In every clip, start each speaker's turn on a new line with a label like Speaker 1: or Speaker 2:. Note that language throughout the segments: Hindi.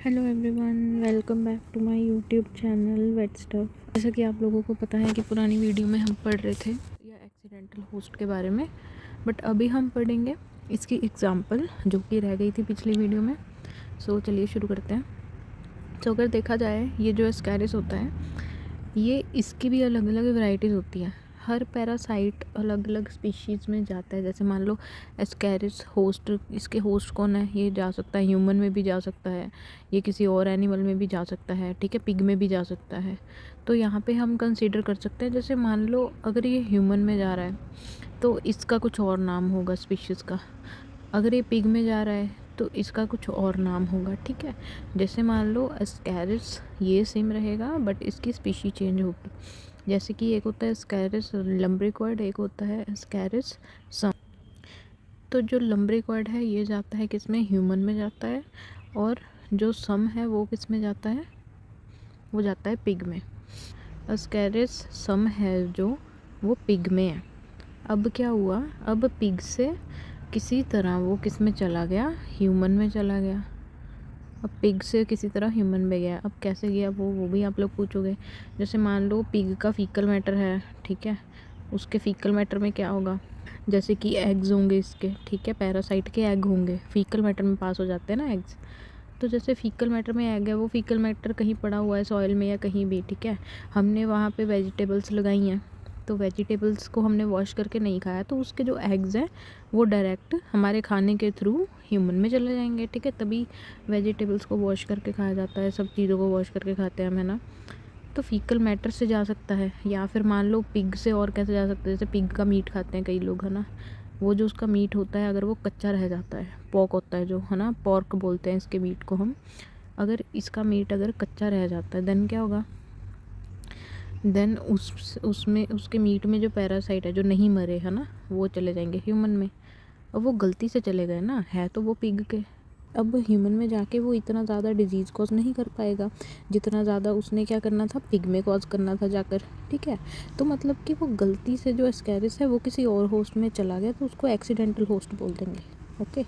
Speaker 1: Hello everyone, welcome back to my YouTube channel wait stuff. जैसा कि आप लोगों को पता है कि पुरानी वीडियो में हम पढ़ रहे थे या एक्सीडेंटल होस्ट के बारे में, बट अभी हम पढ़ेंगे इसकी एग्जांपल जो कि रह गई थी पिछली वीडियो में। सो चलिए शुरू करते हैं। तो अगर देखा जाए, ये जो एस्कैरिस होता है, ये इसकी भी अलग अलग वैरायटीज़ होती हैं। हर पैरासाइट अलग अलग स्पीशीज़ में जाता है। जैसे मान लो एस्कैरिस होस्ट, इसके होस्ट कौन है, ये जा सकता है ह्यूमन में भी जा सकता है, ये किसी और एनिमल में भी जा सकता है, ठीक है, पिग में भी जा सकता है। तो यहाँ पे हम कंसीडर कर सकते हैं, जैसे मान लो अगर ये ह्यूमन में जा रहा है तो इसका कुछ और नाम होगा स्पीशीज़ का। अगर ये पिग में जा रहा है तो इसका कुछ और नाम होगा, ठीक है। जैसे मान लो एस्कैरिस ये सेम रहेगा बट इसकी स्पीशी चेंज होगी। जैसे कि एक होता है एस्कैरिस लम्ब्रिकॉइड, एक होता है एस्कैरिस सम। तो जो लम्ब्रिकॉइड है ये जाता है किस में, ह्यूमन में जाता है, और जो सम है वो किस में जाता है, वो जाता है पिग में। एस्कैरिस सम है जो, वो पिग में है। अब क्या हुआ, अब पिग से किसी तरह वो किस में चला गया, ह्यूमन में चला गया। अब पिग से किसी तरह ह्यूमन में गया। अब कैसे गया वो भी आप लोग पूछोगे। जैसे मान लो पिग का फीकल मैटर है, ठीक है, उसके फीकल मैटर में क्या होगा, जैसे कि एग्स होंगे इसके, ठीक है, पैरासाइट के एग होंगे, फीकल मैटर में पास हो जाते हैं ना एग्स। तो जैसे फीकल मैटर में एग है, वो फीकल मैटर कहीं पड़ा हुआ है सॉइल में या कहीं भी, ठीक है, हमने वहाँ पे वेजिटेबल्स लगाई हैं, तो वेजिटेबल्स को हमने वॉश करके नहीं खाया, तो उसके जो एग्स हैं वो डायरेक्ट हमारे खाने के थ्रू ह्यूमन में चले जाएंगे, ठीक है। तभी वेजिटेबल्स को वॉश करके खाया जाता है, सब चीज़ों को वॉश करके खाते हैं हम, है ना। तो फीकल मैटर से जा सकता है, या फिर मान लो पिग से और कैसे जा सकता है, जैसे पिग का मीट खाते हैं कई लोग, है ना। वो जो उसका मीट होता है अगर वो कच्चा रह जाता है, पॉक होता है जो, है ना, पॉर्क बोलते हैं इसके मीट को हम। अगर इसका मीट अगर कच्चा रह जाता है देन क्या होगा, देन उसमें उसके मीट में जो पैरासाइट है जो नहीं मरे, है ना, वो चले जाएंगे ह्यूमन में। अब वो गलती से चले गए ना, है तो वो पिग के। अब ह्यूमन में जाके वो इतना ज़्यादा डिजीज़ कॉज नहीं कर पाएगा जितना ज़्यादा उसने क्या करना था, पिग में कॉज करना था जाकर, ठीक है। तो मतलब कि वो गलती से जो एस्कैरिस है वो किसी और होस्ट में चला गया, तो उसको एक्सीडेंटल होस्ट बोल देंगे, ओके।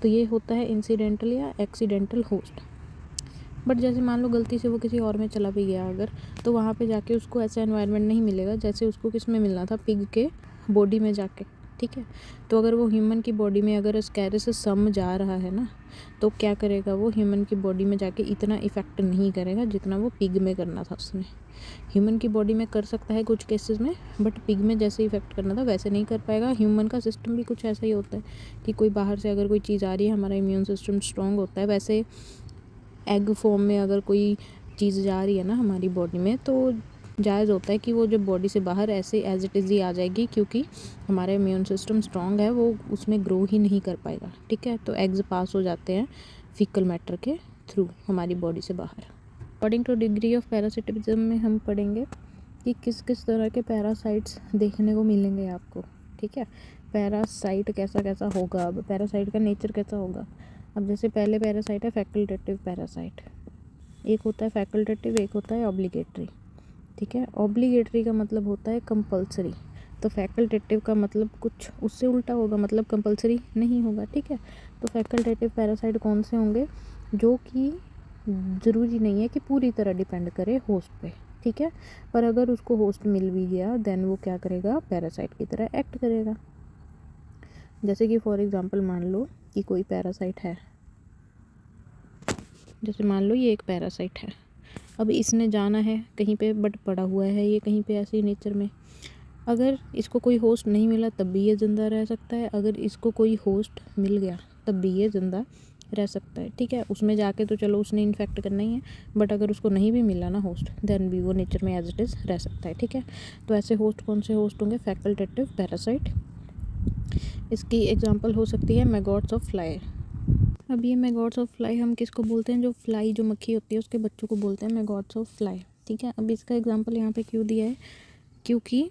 Speaker 1: तो ये होता है इंसिडेंटल या एक्सीडेंटल होस्ट। बट जैसे मान लो गलती से वो किसी और में चला भी गया अगर, तो वहाँ पे जाके उसको ऐसा एनवायरनमेंट नहीं मिलेगा जैसे उसको किस में मिलना था, पिग के बॉडी में जाके, ठीक है। तो अगर वो ह्यूमन की बॉडी में अगर एस्कैरिस सम जा रहा है ना, तो क्या करेगा, वो ह्यूमन की बॉडी में जाके इतना इफ़ेक्ट नहीं करेगा जितना वो पिग में करना था उसने। ह्यूमन की बॉडी में कर सकता है कुछ केसेस में, बट पिग में जैसे इफेक्ट करना था वैसे नहीं कर पाएगा। ह्यूमन का सिस्टम भी कुछ ऐसा ही होता है कि कोई बाहर से अगर कोई चीज़ आ रही है, हमारा इम्यून सिस्टम स्ट्रॉन्ग होता है, वैसे एग फॉर्म में अगर कोई चीज़ जा रही है ना हमारी बॉडी में, तो जायज़ होता है कि वो जब बॉडी से बाहर ऐसे एज इट इज़ ही आ जाएगी, क्योंकि हमारा इम्यून सिस्टम स्ट्रॉन्ग है, वो उसमें ग्रो ही नहीं कर पाएगा, ठीक है। तो एग्स पास हो जाते हैं फीकल मैटर के थ्रू हमारी बॉडी से बाहर। According two degree of parasitism में हम पढ़ेंगे कि किस किस तरह के पैरासाइट्स देखने को मिलेंगे आपको, ठीक है। पैरासाइट कैसा कैसा होगा, अब पैरासाइट का नेचर कैसा होगा। अब जैसे पहले पैरासाइट है फैकल्टेटिव पैरासाइट, एक होता है फैकल्टेटिव, एक होता है ऑब्लिगेटरी, ठीक है। ऑब्लिगेटरी का मतलब होता है कंपल्सरी, तो फैकल्टेटिव का मतलब कुछ उससे उल्टा होगा, मतलब कंपल्सरी नहीं होगा, ठीक है। तो फैकल्टेटिव पैरासाइट कौन से होंगे, जो कि ज़रूरी नहीं है कि पूरी तरह डिपेंड करे होस्ट पे, ठीक है, पर अगर उसको होस्ट मिल भी गया देन वो क्या करेगा, पैरासाइट की तरह एक्ट करेगा। जैसे कि फॉर एग्जांपल मान लो कि कोई पैरासाइट है, जैसे मान लो ये एक पैरासाइट है, अब इसने जाना है कहीं पे, बट पड़ा हुआ है ये कहीं पे ऐसे ही नेचर में। अगर इसको कोई होस्ट नहीं मिला तब भी ये ज़िंदा रह सकता है, अगर इसको कोई होस्ट मिल गया तब भी ये ज़िंदा रह सकता है, ठीक है। उसमें जाके तो चलो उसने इन्फेक्ट करना ही है, बट अगर उसको नहीं भी मिला ना होस्ट, देन भी वो नेचर में एज इट इज़ रह सकता है, ठीक है। तो ऐसे होस्ट कौन से होस्ट होंगे, फैकल्टेटिव पैरासाइट। इसकी एग्जांपल हो सकती है मैगॉट्स ऑफ फ्लाई। अब ये मैगॉट्स ऑफ फ्लाई हम किसको बोलते हैं, जो फ्लाई जो मक्खी होती है उसके बच्चों को बोलते हैं मैगॉट्स ऑफ फ्लाई, ठीक है। अब इसका एग्जांपल यहाँ पे क्यों दिया है, क्योंकि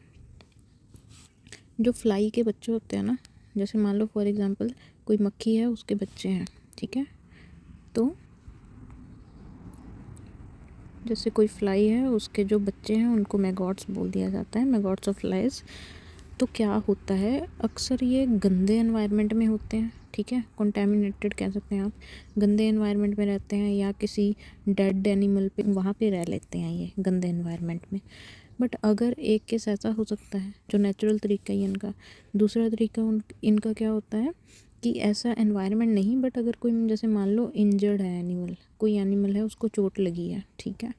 Speaker 1: जो फ्लाई के बच्चे होते हैं ना, जैसे मान लो फॉर एग्जांपल कोई मक्खी है उसके बच्चे हैं, ठीक है, तो जैसे कोई फ्लाई है उसके जो बच्चे हैं उनको मैगॉट्स बोल दिया जाता है, मैगॉट्स ऑफ फ्लाइज। तो क्या होता है, अक्सर ये गंदे एनवायरनमेंट में होते हैं, ठीक है, कंटेमिनेटेड कह सकते हैं आप, गंदे एनवायरनमेंट में रहते हैं या किसी डेड एनिमल पे वहाँ पे रह लेते हैं ये गंदे एनवायरनमेंट में। बट अगर एक केस ऐसा हो सकता है जो नेचुरल तरीका ही इनका, दूसरा तरीका इनका क्या होता है कि ऐसा एनवायरनमेंट नहीं, बट अगर कोई जैसे मान लो इंजर्ड है एनिमल, कोई एनिमल है उसको चोट लगी है, ठीक है,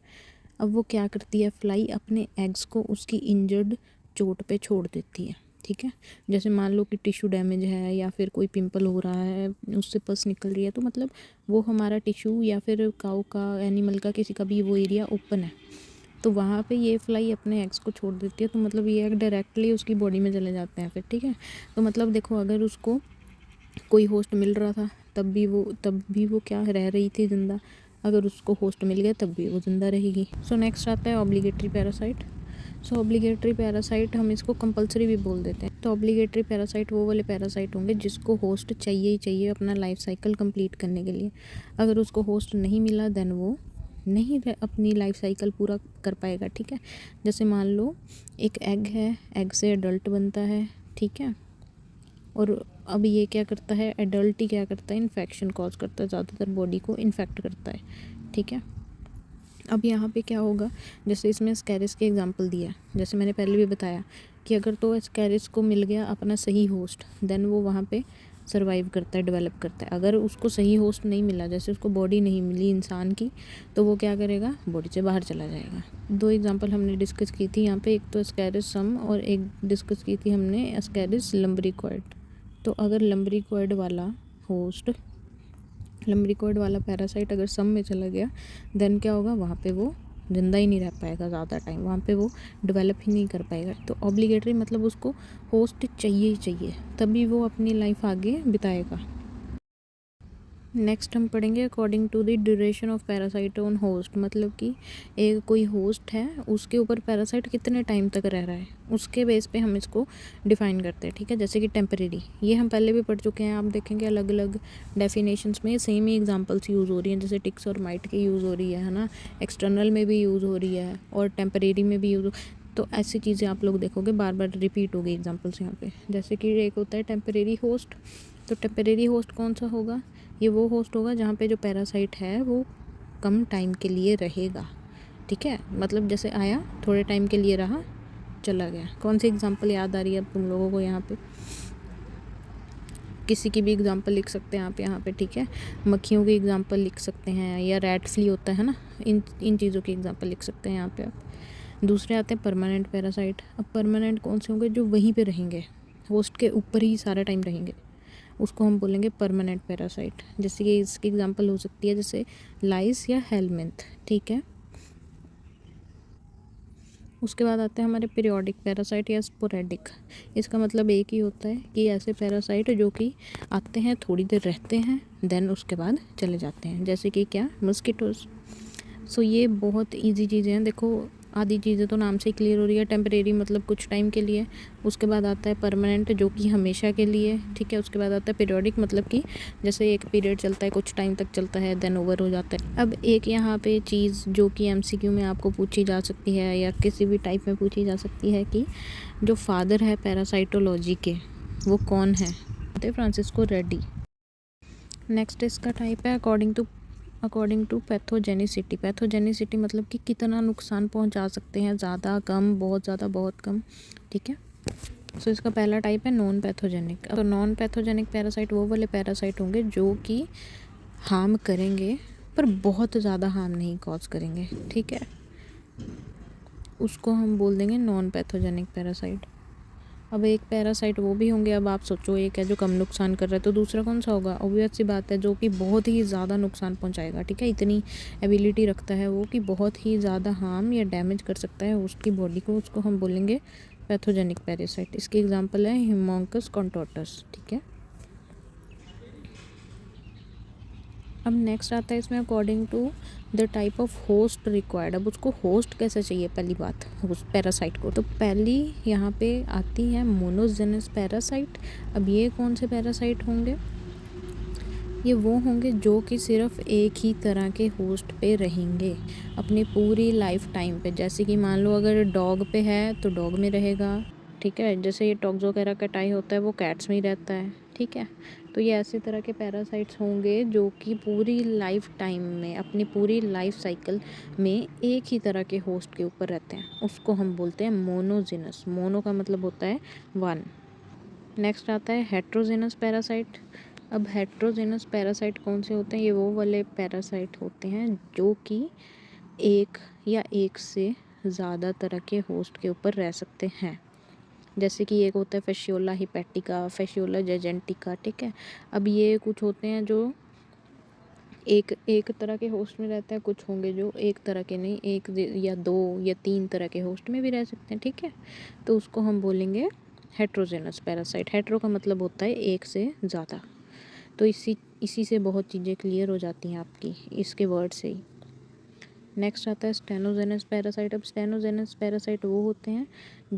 Speaker 1: अब वो क्या करती है, फ्लाई अपने एग्स को उसकी इंजर्ड चोट पे छोड़ देती है, ठीक है। जैसे मान लो कि टिश्यू डैमेज है या फिर कोई पिंपल हो रहा है, उससे पस निकल रही है, तो मतलब वो हमारा टिश्यू या फिर काऊ का, एनिमल का, किसी का भी वो एरिया ओपन है, तो वहाँ पे ये फ्लाई अपने एग्स को छोड़ देती है, तो मतलब ये एग डायरेक्टली उसकी बॉडी में चले जाते हैं फिर, ठीक है। तो मतलब देखो, अगर उसको कोई होस्ट मिल रहा था तब भी वो क्या रह रही थी ज़िंदा, अगर उसको होस्ट मिल गया तब भी वो ज़िंदा रहेगी। सो नेक्स्ट आता है ऑब्लिगेटरी पैरासाइट। सो ऑब्लिगेटरी पैरासाइट हम इसको कंपलसरी भी बोल देते हैं। तो ऑब्लिगेटरी पैरासाइट वो वाले पैरासाइट होंगे जिसको होस्ट चाहिए ही चाहिए अपना लाइफ साइकिल कंप्लीट करने के लिए। अगर उसको होस्ट नहीं मिला देन वो नहीं अपनी लाइफ साइकिल पूरा कर पाएगा, ठीक है। जैसे मान लो एक एग है, एग से एडल्ट बनता है, ठीक है, और अब ये क्या करता है, एडल्ट ही क्या करता है, इन्फेक्शन कॉज करता है, ज़्यादातर बॉडी को इन्फेक्ट करता है, ठीक है। अब यहाँ पे क्या होगा, जैसे इसमें स्कैरिस के एग्जांपल दिया है, जैसे मैंने पहले भी बताया कि अगर तो स्कैरिस को मिल गया अपना सही होस्ट देन वो वहाँ पे सर्वाइव करता है, डेवलप करता है। अगर उसको सही होस्ट नहीं मिला, जैसे उसको बॉडी नहीं मिली इंसान की, तो वो क्या करेगा, बॉडी से बाहर चला जाएगा। दो एग्जांपल हमने डिस्कस की थी यहाँ पे, एक तो स्कैरिस सम और एक डिस्कस की थी हमने स्कैरिस लम्बरिकॉइड। तो अगर लम्बरिकॉइड वाला पैरासाइट अगर सम में चला गया देन क्या होगा, वहाँ पे वो ज़िंदा ही नहीं रह पाएगा ज़्यादा टाइम, वहाँ पे वो डेवलप ही नहीं कर पाएगा। तो ऑब्लिगेटरी मतलब उसको होस्ट चाहिए ही चाहिए, तभी वो अपनी लाइफ आगे बिताएगा। नेक्स्ट हम पढ़ेंगे according to the duration of parasite on host, मतलब कि एक कोई होस्ट है उसके ऊपर पैरासाइट कितने टाइम तक रह रहा है, उसके बेस पे हम इसको डिफ़ाइन करते हैं, ठीक है। जैसे कि टेम्परेरी, ये हम पहले भी पढ़ चुके हैं, आप देखेंगे अलग अलग डेफिनेशंस में सेम ही एग्जांपल्स यूज़ हो रही हैं, जैसे टिक्स और माइट की यूज़ हो रही है ना, एक्सटर्नल में भी यूज़ हो रही है और टेम्परेरी में भी यूज़, तो ऐसी चीज़ें आप लोग देखोगे बार बार रिपीट होगी एग्जाम्पल्स यहाँ पे। जैसे कि एक होता है टेम्परेरी होस्ट, तो टेम्परेरी होस्ट कौन सा होगा, ये वो होस्ट होगा जहाँ पे जो पैरासाइट है वो कम टाइम के लिए रहेगा, ठीक है। मतलब जैसे आया, थोड़े टाइम के लिए रहा, चला गया। कौन सी एग्जांपल याद आ रही है अब तुम लोगों को, यहाँ पे किसी की भी एग्जांपल लिख सकते हैं आप यहाँ पे, ठीक है। मक्खियों की एग्जांपल लिख सकते हैं, या रैट फ्ली होता है ना, इन चीज़ों की एग्जांपल लिख सकते हैं यहाँ पे आप। दूसरे आते हैं परमानेंट पैरासाइट। अब परमानेंट कौन से होंगे, जो वहीं पे रहेंगे, होस्ट के ऊपर ही सारा टाइम रहेंगे, उसको हम बोलेंगे परमानेंट पैरासाइट। जैसे कि इसकी एग्जांपल हो सकती है जैसे लाइस या हेलमिंथ, ठीक है। उसके बाद आते हैं हमारे पीरियोडिक पैरासाइट या स्पोरेडिक। इसका मतलब एक ही होता है कि ऐसे पैरासाइट जो कि आते हैं, थोड़ी देर रहते हैं, देन उसके बाद चले जाते हैं, जैसे कि क्या, मस्कीटोज। सो ये बहुत इजी चीज़ें हैं, देखो आधी चीज़ें तो नाम से ही क्लियर हो रही है। टेम्परेरी मतलब कुछ टाइम के लिए, उसके बाद आता है परमानेंट जो कि हमेशा के लिए, ठीक है। उसके बाद आता है पीरियोडिक, मतलब कि जैसे एक पीरियड चलता है, कुछ टाइम तक चलता है, देन ओवर हो जाता है। अब एक यहाँ पे चीज़ जो कि एमसीक्यू में आपको पूछी जा सकती है या किसी भी टाइप में पूछी जा सकती है कि जो फादर है पैरासाइटोलॉजी के वो कौन है, फ्रांसिस्को रेड्डी। नेक्स्ट इसका टाइप है अकॉर्डिंग टू पैथोजेनिसिटी। पैथोजेनिसिटी मतलब कि कितना नुकसान पहुंचा सकते हैं, ज़्यादा, कम, बहुत ज़्यादा, बहुत कम, ठीक है। सो इसका पहला टाइप है नॉन पैथोजेनिक। तो नॉन पैथोजेनिक पैरासाइट वो वाले पैरासाइट होंगे जो कि हार्म करेंगे पर बहुत ज़्यादा हार्म नहीं कॉज करेंगे, ठीक है, उसको हम बोल देंगे नॉन पैथोजेनिक पैरासाइट। अब एक पैरासाइट वो भी होंगे, अब आप सोचो एक है जो कम नुकसान कर रहा है, तो दूसरा कौन सा होगा, ऑब्वियस सी बात है, जो कि बहुत ही ज़्यादा नुकसान पहुंचाएगा, ठीक है। इतनी एबिलिटी रखता है वो कि बहुत ही ज़्यादा हार्म या डैमेज कर सकता है उसकी बॉडी को, उसको हम बोलेंगे पैथोजेनिक पैरासाइट। इसकी एग्जांपल है हिमोंकस कॉन्टोर्टस, ठीक है। अब नेक्स्ट आता है इसमें according to the type of host required. अब उसको होस्ट कैसे चाहिए, पहली बात उस पैरासाइट को, तो पहली यहाँ पे आती है मोनोजेनस पैरासाइट। अब ये कौन से पैरासाइट होंगे, ये वो होंगे जो कि सिर्फ एक ही तरह के होस्ट पे रहेंगे अपनी पूरी लाइफ टाइम पे। जैसे कि मान लो अगर डॉग पे है तो डॉग में रहेगा, ठीक है। जैसे ये टॉक्सोकेरा कैटाई होता है वो कैट्स में ही रहता है, ठीक है। तो ये ऐसे तरह के पैरासाइट्स होंगे जो कि पूरी लाइफ टाइम में, अपनी पूरी लाइफ साइकिल में एक ही तरह के होस्ट के ऊपर रहते हैं। उसको हम बोलते हैं मोनोजिनस। मोनो का मतलब होता है वन। नेक्स्ट आता है हेट्रोजेनस पैरासाइट। अब हेट्रोजेनस पैरासाइट कौन से होते हैं? ये वो वाले पैरासाइट होते हैं जो कि एक या एक से ज़्यादा तरह के होस्ट के ऊपर रह सकते हैं। जैसे कि एक होता है फेशियोला हिपैटिका, फेशियोला जेजेंटिका, ठीक है। अब ये कुछ होते हैं जो एक एक तरह के होस्ट में रहते हैं, कुछ होंगे जो एक तरह के नहीं, एक या दो या तीन तरह के होस्ट में भी रह सकते हैं, ठीक है। तो उसको हम बोलेंगे हेट्रोजेनस पैरासाइट। हेट्रो का मतलब होता है एक से ज़्यादा। तो इसी से बहुत चीज़ें क्लियर हो जाती हैं आपकी, इसके वर्ड से ही। नेक्स्ट आता है स्टेनोजेनस पैरासाइट। अब स्टेनोजेनस पैरासाइट वो होते हैं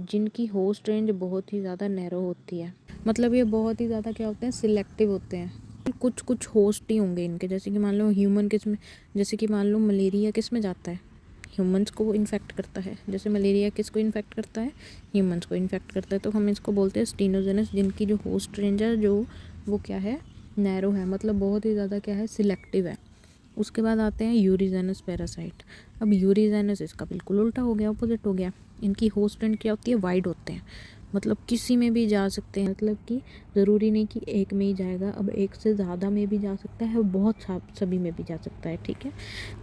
Speaker 1: जिनकी होस्ट रेंज बहुत ही ज़्यादा नैरो होती है। मतलब ये बहुत ही ज़्यादा क्या होते हैं, सिलेक्टिव होते हैं। कुछ कुछ होस्ट ही होंगे इनके, जैसे कि मान लो ह्यूमन किस में, जैसे कि मान लो मलेरिया किस में जाता है, ह्यूमंस को इन्फेक्ट करता है। जैसे मलेरिया किसको इन्फेक्ट करता है, ह्यूमंस को इन्फेक्ट करता है। तो हम इसको बोलते हैं स्टेनोजेनस, जिनकी जो होस्ट रेंज है जो वो क्या है, नैरो है, मतलब बहुत ही ज़्यादा क्या है, सिलेक्टिव है। उसके बाद आते हैं यूरिजेनस पैरासाइट। अब यूरिजेनस इसका बिल्कुल उल्टा हो गया, ऑपोजिट हो गया। इनकी होस्ट रेंज क्या होती है, वाइड होते हैं, मतलब किसी में भी जा सकते हैं। मतलब कि ज़रूरी नहीं कि एक में ही जाएगा, अब एक से ज़्यादा में भी जा सकता है और बहुत सभी में भी जा सकता है, ठीक है।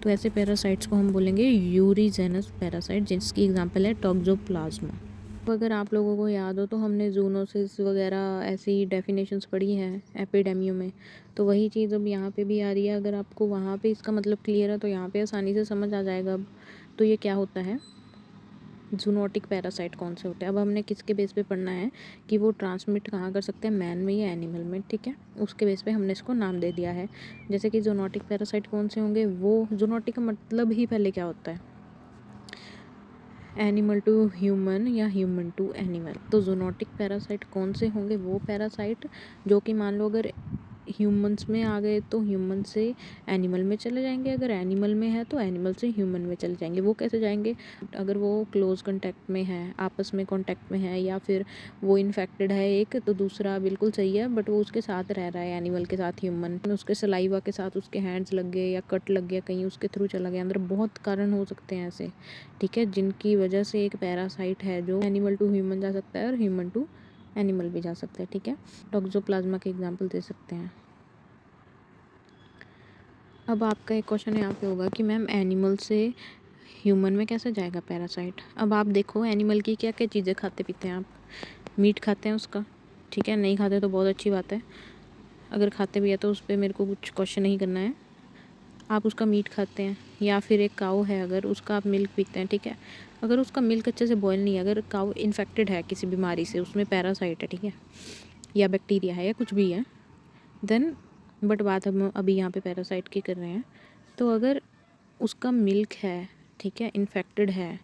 Speaker 1: तो ऐसे पैरासाइट्स को हम बोलेंगे यूरिजेनस पैरासाइट, जिसकी एग्जांपल है टॉक्सोप्लाज्मा। अगर आप लोगों को याद हो तो हमने जूनोसिस वगैरह ऐसी डेफिनेशंस पढ़ी हैं एपिडेमियो में, तो वही चीज़ अब यहाँ पे भी आ रही है। अगर आपको वहाँ पे इसका मतलब क्लियर है तो यहाँ पे आसानी से समझ आ जाएगा अब। तो ये क्या होता है, जूनोटिक पैरासाइट कौन से होते हैं। अब हमने किसके बेस पे पढ़ना है कि वो ट्रांसमिट कहाँ कर सकते हैं, मैन में या एनिमल में, ठीक है। उसके बेस पे हमने इसको नाम दे दिया है। जैसे कि जूनोटिक पैरासाइट कौन से होंगे, वो जूनोटिक का मतलब ही पहले क्या होता है, एनिमल टू ह्यूमन या ह्यूमन टू एनिमल। तो जूनोटिक पैरासाइट कौन से होंगे, वो पैरासाइट जो कि मान लो अगर ह्यूमंस में आ गए तो ह्यूमन से एनिमल में चले जाएंगे, अगर एनिमल में है तो एनिमल से ह्यूमन में चले जाएंगे। वो कैसे जाएंगे, अगर वो क्लोज कांटेक्ट में है, आपस में कांटेक्ट में है, या फिर वो इन्फेक्टेड है एक, तो दूसरा बिल्कुल सही है बट वो उसके साथ रह रहा है, एनिमल के साथ ह्यूमन, उसके सलाइवा के साथ उसके हैंड्स लग गए या कट लग गया, कहीं उसके थ्रू चला गया अंदर। बहुत कारण हो सकते हैं ऐसे, ठीक है, जिनकी वजह से एक पैरासाइट है जो एनिमल टू ह्यूमन जा सकता है और ह्यूमन टू एनिमल भी जा सकता है, ठीक है। टॉक्सोप्लाज्मा के एग्जांपल दे सकते हैं। अब आपका एक क्वेश्चन यहाँ पे होगा कि मैम एनिमल से ह्यूमन में कैसे जाएगा पैरासाइट। अब आप देखो एनिमल की क्या क्या चीज़ें खाते पीते हैं आप, मीट खाते हैं उसका, ठीक है, नहीं खाते तो बहुत अच्छी बात है। अगर खाते भी है तो उस पर मेरे को कुछ क्वेश्चन नहीं करना है, आप उसका मीट खाते हैं। या फिर एक काऊ है, अगर उसका आप मिल्क पीते हैं, ठीक है, अगर उसका मिल्क अच्छे से बॉयल नहीं है, अगर काऊ इन्फेक्टेड है किसी बीमारी से, उसमें पैरासाइट है, ठीक है, या बैक्टीरिया है या कुछ भी है, देन बट बात हम अभी यहाँ पे पैरासाइट की कर रहे हैं। तो अगर उसका मिल्क है, ठीक है, इन्फेक्टेड है,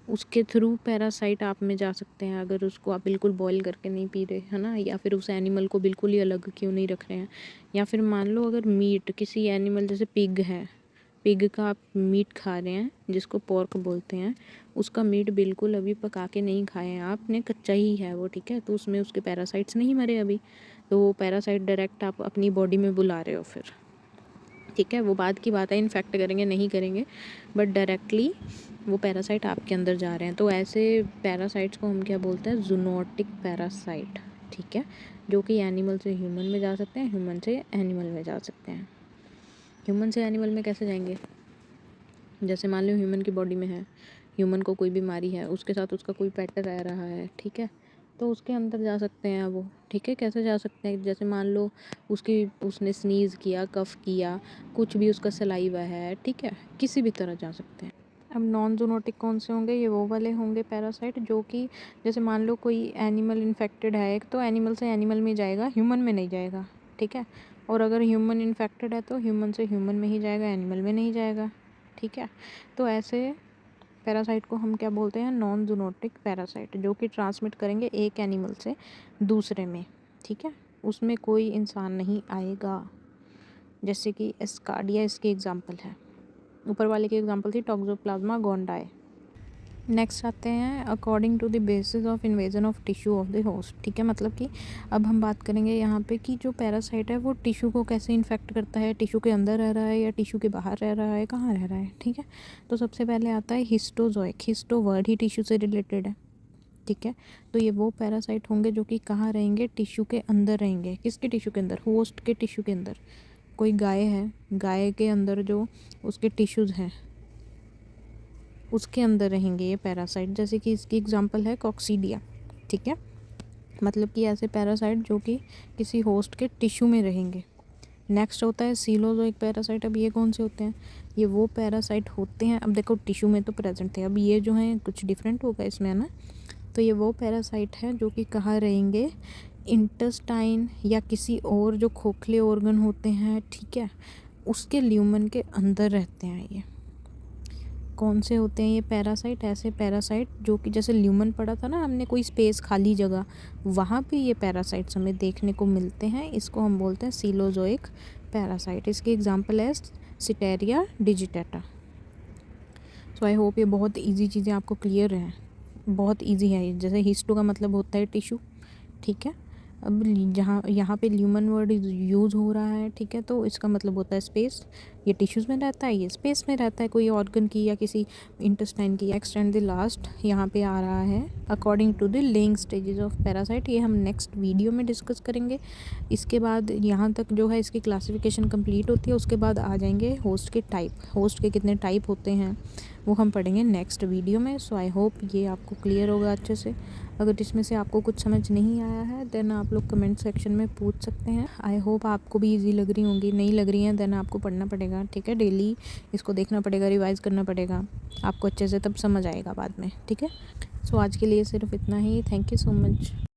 Speaker 1: उसके थ्रू पैरासाइट आप में जा सकते हैं, अगर उसको आप बिल्कुल बॉईल करके नहीं पी रहे, है ना, या फिर उस एनिमल को बिल्कुल ही अलग क्यों नहीं रख रहे हैं। या फिर मान लो अगर मीट किसी एनिमल, जैसे पिग है, पिग का आप मीट खा रहे हैं जिसको पोर्क बोलते हैं, उसका मीट बिल्कुल अभी पका के नहीं खाए हैं आपने, कच्चा ही है वो, ठीक है, तो उसमें उसके पैरासाइट्स नहीं मरे अभी, तो वो पैरासाइट डायरेक्ट आप अपनी बॉडी में बुला रहे हो फिर, ठीक है। वो बाद की बात है, इन्फेक्ट करेंगे नहीं करेंगे, बट डायरेक्टली वो पैरासाइट आपके अंदर जा रहे हैं। तो ऐसे पैरासाइट्स को हम क्या बोलते हैं, जूनोटिक पैरासाइट, ठीक है, जो कि एनिमल से ह्यूमन में जा सकते हैं, ह्यूमन से एनिमल में जा सकते हैं। ह्यूमन से एनिमल में कैसे जाएंगे, जैसे मान लो ह्यूमन की बॉडी में है, ह्यूमन को कोई बीमारी है, उसके साथ उसका कोई पेट रह रहा है, ठीक है, तो उसके अंदर जा सकते हैं वो, ठीक है। कैसे जा सकते हैं, जैसे मान लो उसने स्नीज़ किया, कफ किया, कुछ भी उसका सलाइवा है, ठीक है, किसी भी तरह जा सकते हैं। अब नॉन जूनोटिक कौन से होंगे, ये वो वाले होंगे पैरासाइट जो कि जैसे मान लो कोई एनिमल इन्फेक्टेड है एक, तो एनिमल से एनिमल में जाएगा, ह्यूमन में नहीं जाएगा, ठीक है। और अगर ह्यूमन इन्फेक्टेड है तो ह्यूमन से ह्यूमन में ही जाएगा, एनिमल में नहीं जाएगा, ठीक है। तो ऐसे पैरासाइट को हम क्या बोलते हैं, नॉन जूनोटिक पैरासाइट, जो कि ट्रांसमिट करेंगे एक एनिमल से दूसरे में, ठीक है, उसमें कोई इंसान नहीं आएगा। जैसे कि एस्कार्डिया इसकी एग्जांपल है, ऊपर वाले की एग्जांपल थी टॉक्सोप्लाज्मा गोंडाई। नेक्स्ट आते हैं according to the basis of invasion of tissue of the host. ठीक है, मतलब कि अब हम बात करेंगे यहाँ पे कि जो पैरासाइट है वो टिश्यू को कैसे इन्फेक्ट करता है, टिश्यू के अंदर रह रहा है या टिश्यू के बाहर रह रहा है, कहाँ रह रहा है। ठीक है, तो सबसे पहले आता है हिस्टोजोइक। हिस्टो वर्ड ही टिश्यू से रिलेटेड है। ठीक है, तो ये वो पैरासाइट होंगे जो कि कहाँ रहेंगे, टिश्यू के अंदर रहेंगे। किसके टिश्यू के अंदर, होस्ट के टिश्यू के अंदर। कोई गाय है, गाय के अंदर जो उसके टिश्यूज़ हैं उसके अंदर रहेंगे ये पैरासाइट। जैसे कि इसकी एग्जांपल है कॉक्सीडिया। ठीक है, मतलब कि ऐसे पैरासाइट जो कि किसी होस्ट के टिश्यू में रहेंगे। नेक्स्ट होता है सीलोजोइक पैरासाइट। अब ये कौन से होते हैं, ये वो पैरासाइट होते हैं, अब देखो टिश्यू में तो प्रेजेंट थे, अब ये जो हैं कुछ डिफरेंट होगा इसमें, है ना। तो ये वो पैरासाइट हैं जो कि कहाँ रहेंगे, इंटेस्टाइन या किसी और जो खोखले ऑर्गन होते हैं, ठीक है, उसके ल्यूमन के अंदर रहते हैं। ये कौन से होते हैं ये पैरासाइट, ऐसे पैरासाइट जो कि जैसे ल्यूमन पड़ा था ना हमने, कोई स्पेस खाली जगह, वहाँ पे ये पैरासाइट्स हमें देखने को मिलते हैं। इसको हम बोलते हैं सीलोजोइक पैरासाइट। इसकी एग्जांपल है सिटेरिया डिजिटेटा। सो आई होप ये बहुत इजी चीज़ें आपको क्लियर हैं, बहुत इजी है ये। जैसे हिस्टो का मतलब होता है टिश्यू। ठीक है, अब जहाँ यहाँ पे ल्यूमन वर्ड यूज़ हो रहा है, ठीक है, तो इसका मतलब होता है स्पेस। ये टिश्यूज़ में रहता है, ये स्पेस में रहता है, कोई ऑर्गन की या किसी इंटेस्टाइन की। नेक्स्ट एंड द लास्ट यहाँ पे आ रहा है according to the laying stages of parasite. ये हम नेक्स्ट वीडियो में डिस्कस करेंगे। इसके बाद यहाँ तक जो है इसकी क्लासिफिकेशन कंप्लीट होती है। उसके बाद आ जाएंगे होस्ट के टाइप, होस्ट के कितने टाइप होते हैं वो हम पढ़ेंगे नेक्स्ट वीडियो में। सो आई होप ये आपको क्लियर होगा अच्छे से। अगर इसमें से आपको कुछ समझ नहीं आया है देन आप लोग कमेंट सेक्शन में पूछ सकते हैं। आई होप आपको भी इजी लग रही होंगी, नहीं लग रही हैं देन आपको पढ़ना पड़ेगा। ठीक है, डेली इसको देखना पड़ेगा, रिवाइज़ करना पड़ेगा आपको अच्छे से, तब समझ आएगा बाद में। ठीक है, सो आज के लिए सिर्फ इतना ही। Thank you so much.